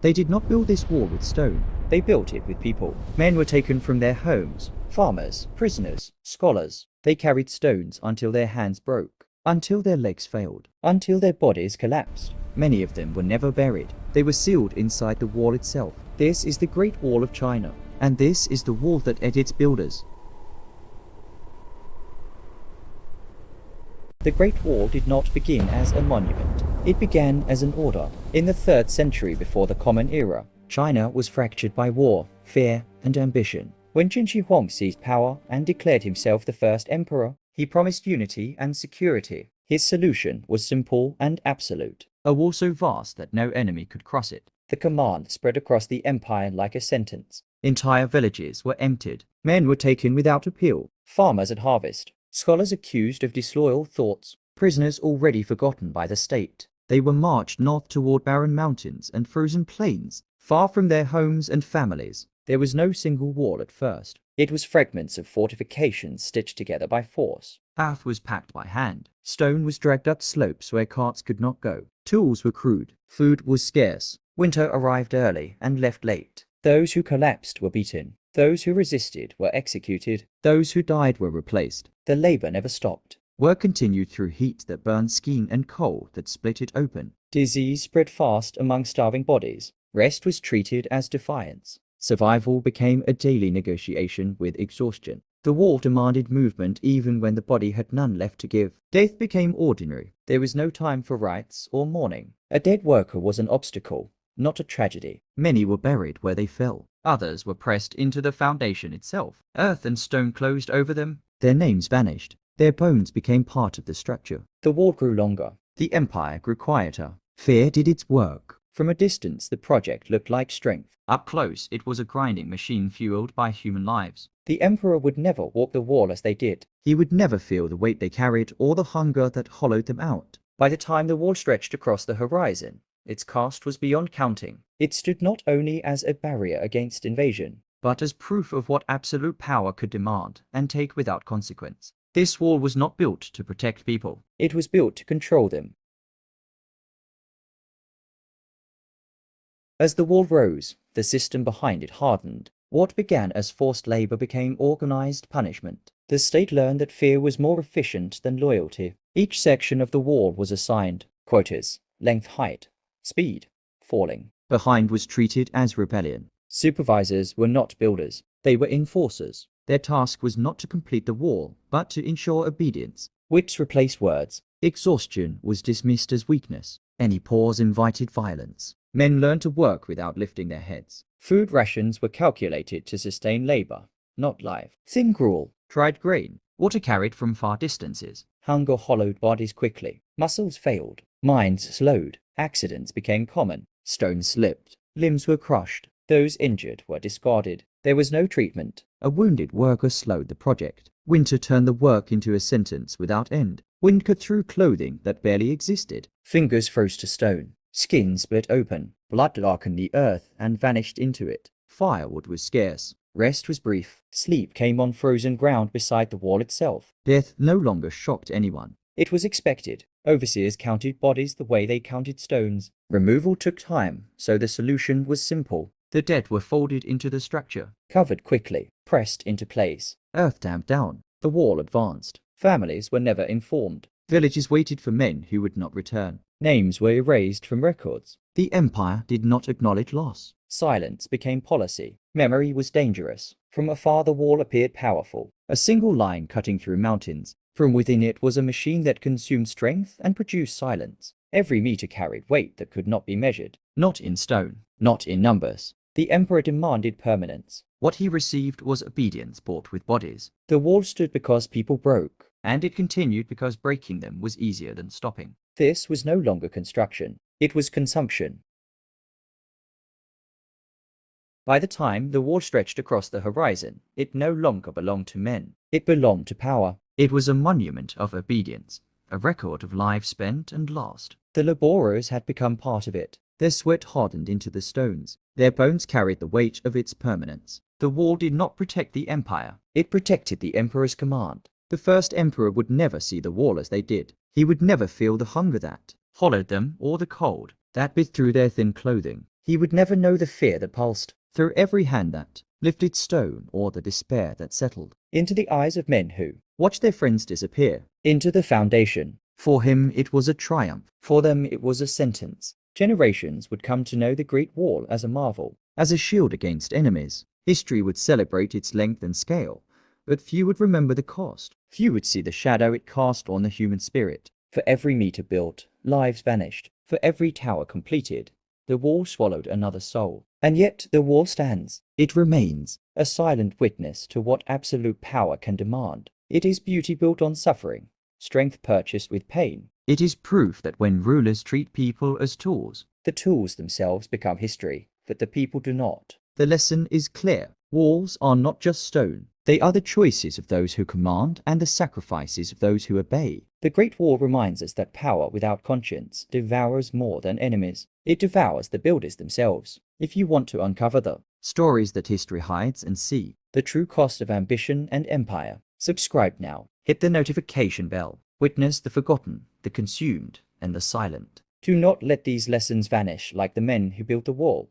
They did not build this wall with stone. They built it with people. Men were taken from their homes. Farmers, prisoners, scholars. They carried stones until their hands broke, until their legs failed, until their bodies collapsed. Many of them were never buried. They were sealed inside the wall itself. This is the Great Wall of China, and this is the wall that ate its builders. The Great Wall did not begin as a monument. It began as an order. In the 3rd century before the Common Era, China was fractured by war, fear, and ambition. When Qin Shi Huang seized power and declared himself the first emperor, he promised unity and security. His solution was simple and absolute. A wall so vast that no enemy could cross it. The command spread across the empire like a sentence. Entire villages were emptied. Men were taken without appeal. Farmers at harvest. Scholars accused of disloyal thoughts. Prisoners already forgotten by the state. They were marched north toward barren mountains and frozen plains, far from their homes and families. There was no single wall at first. It was fragments of fortifications stitched together by force. Earth was packed by hand. Stone was dragged up slopes where carts could not go. Tools were crude. Food was scarce. Winter arrived early and left late. Those who collapsed were beaten. Those who resisted were executed. Those who died were replaced. The labor never stopped. Work continued through heat that burned skin and cold that split it open. Disease spread fast among starving bodies. Rest was treated as defiance. Survival became a daily negotiation with exhaustion. The wall demanded movement even when the body had none left to give. Death became ordinary. There was no time for rites or mourning. A dead worker was an obstacle, not a tragedy. Many were buried where they fell. Others were pressed into the foundation itself. Earth and stone closed over them. Their names vanished. Their bones became part of the structure. The wall grew longer. The empire grew quieter. Fear did its work. From a distance, the project looked like strength. Up close, it was a grinding machine fueled by human lives. The emperor would never walk the wall as they did. He would never feel the weight they carried or the hunger that hollowed them out. By the time the wall stretched across the horizon, its cost was beyond counting. It stood not only as a barrier against invasion, but as proof of what absolute power could demand and take without consequence. This wall was not built to protect people. It was built to control them. As the wall rose, the system behind it hardened. What began as forced labor became organized punishment. The state learned that fear was more efficient than loyalty. Each section of the wall was assigned quotas: length, height, speed, falling. Behind was treated as rebellion. Supervisors were not builders. They were enforcers. Their task was not to complete the wall, but to ensure obedience. Whips replaced words. Exhaustion was dismissed as weakness. Any pause invited violence. Men learned to work without lifting their heads. Food rations were calculated to sustain labor, not life. Thin gruel, dried grain, water carried from far distances. Hunger hollowed bodies quickly. Muscles failed. Minds slowed. Accidents became common. Stones slipped. Limbs were crushed. Those injured were discarded. There was no treatment. A wounded worker slowed the project. Winter turned the work into a sentence without end. Wind cut through clothing that barely existed. Fingers froze to stone. Skin split open. Blood darkened the earth and vanished into it. Firewood was scarce. Rest was brief. Sleep came on frozen ground beside the wall itself. Death no longer shocked anyone. It was expected. Overseers counted bodies the way they counted stones. Removal took time, so the solution was simple. The dead were folded into the structure, covered quickly, pressed into place. Earth damped down. The wall advanced. Families were never informed. Villages waited for men who would not return. Names were erased from records. The empire did not acknowledge loss. Silence became policy. Memory was dangerous. From afar the wall appeared powerful. A single line cutting through mountains. From within it was a machine that consumed strength and produced silence. Every meter carried weight that could not be measured. Not in stone. Not in numbers. The emperor demanded permanence. What he received was obedience bought with bodies. The wall stood because people broke, and it continued because breaking them was easier than stopping. This was no longer construction. It was consumption. By the time the wall stretched across the horizon, it no longer belonged to men. It belonged to power. It was a monument of obedience, a record of lives spent and lost. The laborers had become part of it. Their sweat hardened into the stones. Their bones carried the weight of its permanence. The wall did not protect the empire. It protected the emperor's command. The first emperor would never see the wall as they did. He would never feel the hunger that hollowed them or the cold that bit through their thin clothing. He would never know the fear that pulsed through every hand that lifted stone, or the despair that settled into the eyes of men who watched their friends disappear into the foundation. For him it was a triumph, for them it was a sentence. Generations would come to know the Great Wall as a marvel, as a shield against enemies. History would celebrate its length and scale, but few would remember the cost. Few would see the shadow it cast on the human spirit. For every meter built, lives vanished. For every tower completed, the wall swallowed another soul. And yet the wall stands. It remains, a silent witness to what absolute power can demand. It is beauty built on suffering, strength purchased with pain. It is proof that when rulers treat people as tools, the tools themselves become history, but the people do not. The lesson is clear. Walls are not just stone. They are the choices of those who command and the sacrifices of those who obey. The Great Wall reminds us that power without conscience devours more than enemies. It devours the builders themselves. If you want to uncover the stories that history hides and see the true cost of ambition and empire, subscribe now. Hit the notification bell. Witness the forgotten, the consumed, and the silent. Do not let these lessons vanish like the men who built the wall.